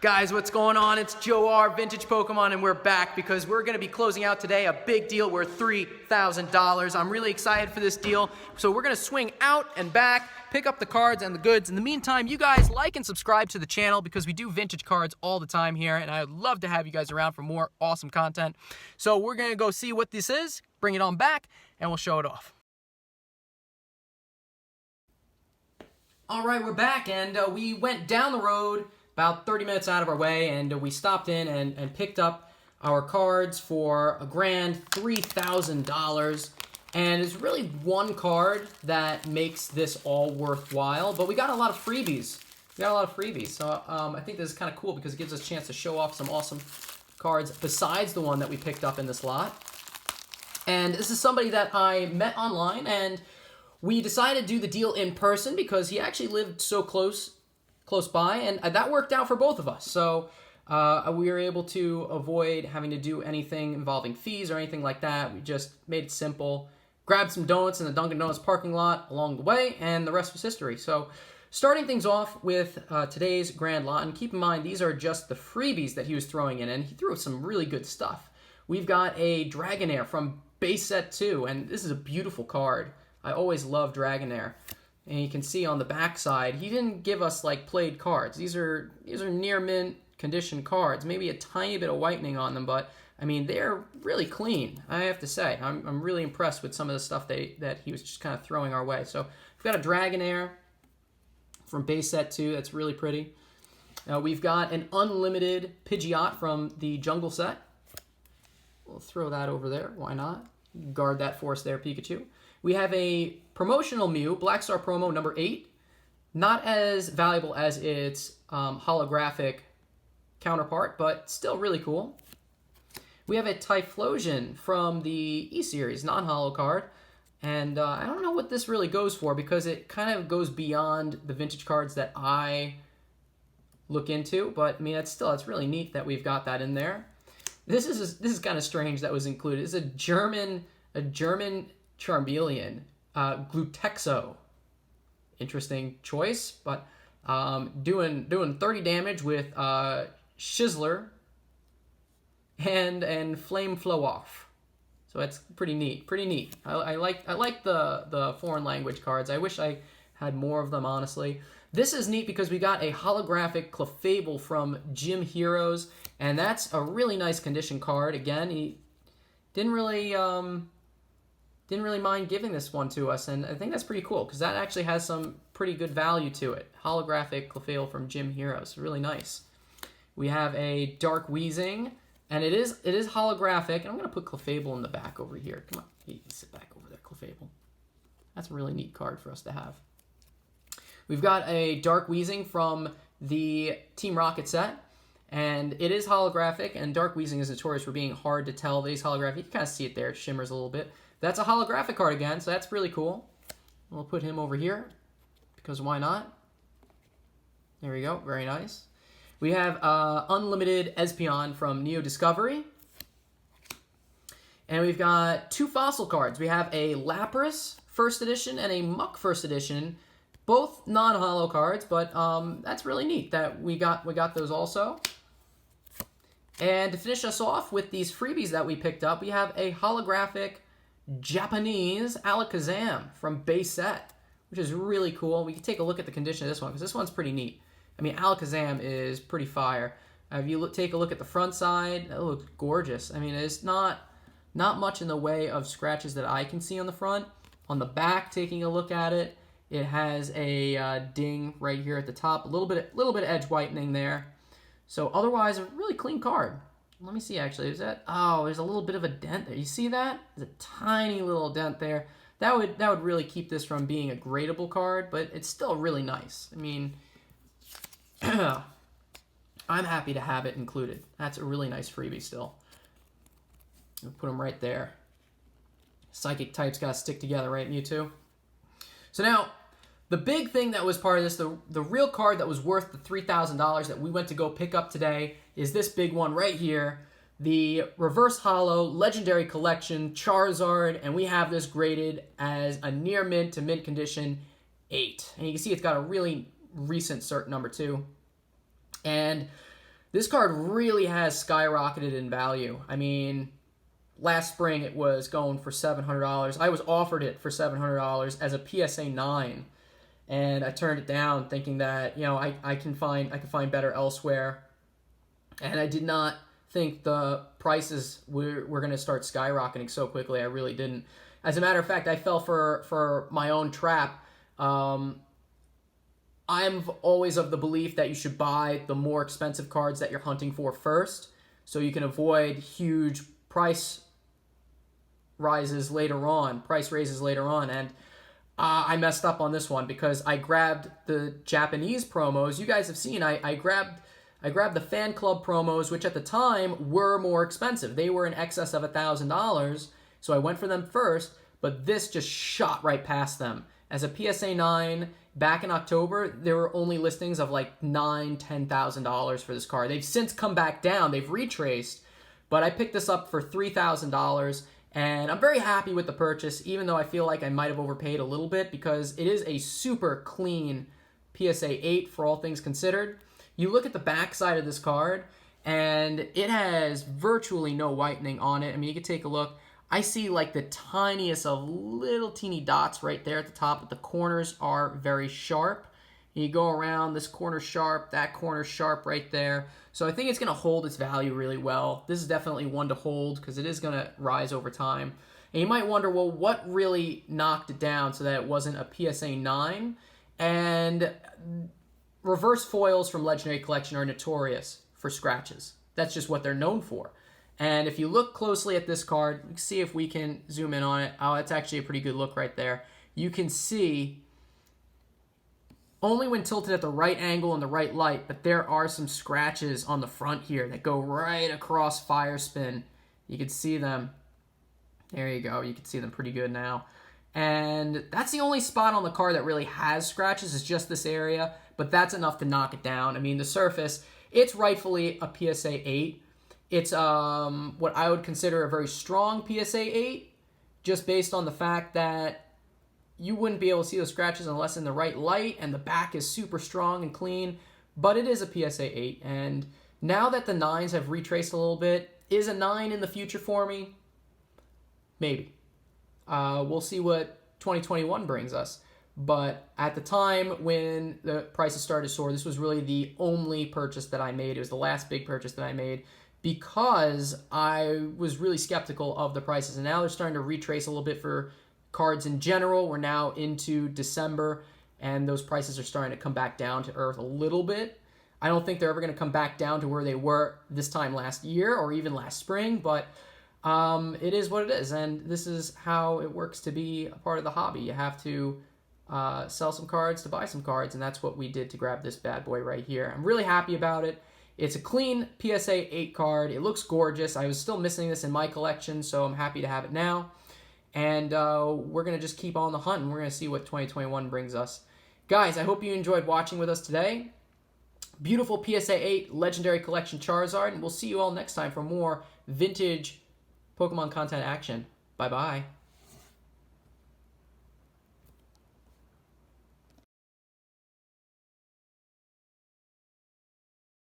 Guys, what's going on? It's Joe R, Vintage Pokemon, and we're back because we're going to be closing out today a big deal worth $3,000. I'm really excited for this deal. So we're going to swing out and back, pick up the cards and the goods. In the meantime, you guys like and subscribe to the channel because we do vintage cards all the time here, and I'd love to have you guys around for more awesome content. So we're going to go see what this is, bring it on back, and we'll show it off. All right, we're back, and we went down the road about 30 minutes out of our way, and we stopped in and picked up our cards for a grand $3,000. And it's really one card that makes this all worthwhile, but we got a lot of freebies. So I think this is kind of cool because it gives us a chance to show off some awesome cards besides the one that we picked up in this lot. And this is somebody that I met online, and we decided to do the deal in person because he actually lived so close by, and that worked out for both of us. So we were able to avoid having to do anything involving fees or anything like that. We just made it simple, grabbed some donuts in the Dunkin' Donuts parking lot along the way, and the rest was history. So starting things off with today's grand lot, and keep in mind these are just the freebies that he was throwing in, and he threw some really good stuff. We've got a Dragonair from base set 2, and this is a beautiful card. I always love Dragonair. And you can see on the back side, he didn't give us like played cards. These are near mint condition cards. Maybe a tiny bit of whitening on them, but I mean they're really clean. I have to say, I'm really impressed with some of the stuff that he was just kind of throwing our way. So we've got a Dragonair from base set 2. That's really pretty. We've got an unlimited Pidgeot from the jungle set. We'll throw that over there. Why not? Guard that for us there, Pikachu. We have a promotional Mew, Black Star Promo number 8. Not as valuable as its holographic counterpart, but still really cool. We have a Typhlosion from the E-Series, non-holo card. And I don't know what this really goes for because it kind of goes beyond the vintage cards that I look into. But I mean, it's really neat that we've got that in there. This is kind of strange that was included. It's a German Charmeleon, Glutexo. Interesting choice, but doing 30 damage with Shizzler and Flame Flow Off. So that's pretty neat. I like the foreign language cards. I wish I had more of them, honestly. This is neat because we got a holographic Clefable from Gym Heroes, and that's a really nice condition card. Again, he didn't really mind giving this one to us, and I think that's pretty cool because that actually has some pretty good value to it. Holographic Clefable from Gym Heroes, really nice. We have a Dark Weezing, and it is holographic, and I'm going to put Clefable in the back over here. Come on, you can sit back over there, Clefable. That's a really neat card for us to have. We've got a Dark Weezing from the Team Rocket set, and it is holographic, and Dark Weezing is notorious for being hard to tell that he's holographic. You can kind of see it there. It shimmers a little bit. That's a holographic card again, so that's really cool. We'll put him over here, because why not? There we go. Very nice. We have Unlimited Espeon from Neo Discovery. And we've got 2 fossil cards. We have a Lapras First Edition and a Muck First Edition. Both non-holo cards, but that's really neat that we got those also. And to finish us off with these freebies that we picked up, we have a holographic Japanese Alakazam from base set, which is really cool. We can take a look at the condition of this one because this one's pretty neat. I mean, Alakazam is pretty fire. If you take a look at the front side, it looks gorgeous. I mean, it's not much in the way of scratches that I can see on the front. On the back, taking a look at it, it has a ding right here at the top, a little bit of edge whitening there. So otherwise, a really clean card. Let me see, actually. There's a little bit of a dent there. You see that? There's a tiny little dent there. That would really keep this from being a gradable card, but it's still really nice. I mean, I'm happy to have it included. That's a really nice freebie still. I'll put them right there. Psychic types got to stick together, right, Mewtwo? So now, the big thing that was part of this, the real card that was worth the $3,000 that we went to go pick up today is this big one right here, the Reverse Holo Legendary Collection Charizard, and we have this graded as a near mint to mint condition 8. And you can see it's got a really recent cert number too. And This card really has skyrocketed in value. I mean, last spring it was going for $700. I was offered it for $700 as a PSA 9, and I turned it down thinking that, you know, I can find better elsewhere. And I did not think the prices were going to start skyrocketing so quickly. I really didn't. As a matter of fact, I fell for my own trap. I'm always of the belief that you should buy the more expensive cards that you're hunting for first, so you can avoid huge price raises later on. And I messed up on this one because I grabbed the Japanese promos. You guys have seen I grabbed the fan club promos, which at the time were more expensive. They were in excess of $1,000, so I went for them first, but this just shot right past them. As a PSA 9, back in October, there were only listings of like $9,000, $10,000 for this card. They've since come back down. They've retraced, but I picked this up for $3,000, and I'm very happy with the purchase, even though I feel like I might have overpaid a little bit because it is a super clean PSA 8 for all things considered. You look at the back side of this card, and it has virtually no whitening on it. I mean, you can take a look. I see like the tiniest of little teeny dots right there at the top, but the corners are very sharp. You go around, this corner sharp, that corner sharp right there. So I think it's going to hold its value really well. This is definitely one to hold because it is going to rise over time. And you might wonder, well, what really knocked it down so that it wasn't a PSA 9? And reverse foils from Legendary Collection are notorious for scratches. That's just what they're known for. And if you look closely at this card, let's see if we can zoom in on it. Oh, it's actually a pretty good look right there. You can see, only when tilted at the right angle and the right light, but there are some scratches on the front here that go right across Fire Spin. You can see them. There you go. You can see them pretty good now. And that's the only spot on the card that really has scratches, is just this area, but that's enough to knock it down. I mean, the surface, it's rightfully a PSA 8. It's what I would consider a very strong PSA 8, just based on the fact that you wouldn't be able to see those scratches unless in the right light, and the back is super strong and clean, but it is a PSA 8, and now that the 9s have retraced a little bit, is a 9 in the future for me? Maybe. We'll see what 2021 brings us. But at the time when the prices started to soar, this was really the only purchase that I made. It was the last big purchase that I made, because I was really skeptical of the prices. And now they're starting to retrace a little bit for cards in general. We're now into December, and those prices are starting to come back down to earth a little bit. I don't think they're ever going to come back down to where they were this time last year or even last spring, but it is what it is. And this is how it works to be a part of the hobby. You have to sell some cards to buy some cards, and that's what we did to grab this bad boy right here. I'm really happy about it. It's a clean PSA 8 card. It looks gorgeous. I was still missing this in my collection, so I'm happy to have it now. And we're going to just keep on the hunt, and we're going to see what 2021 brings us. Guys, I hope you enjoyed watching with us today. Beautiful PSA 8 Legendary Collection Charizard, and we'll see you all next time for more vintage Pokemon content action. Bye-bye.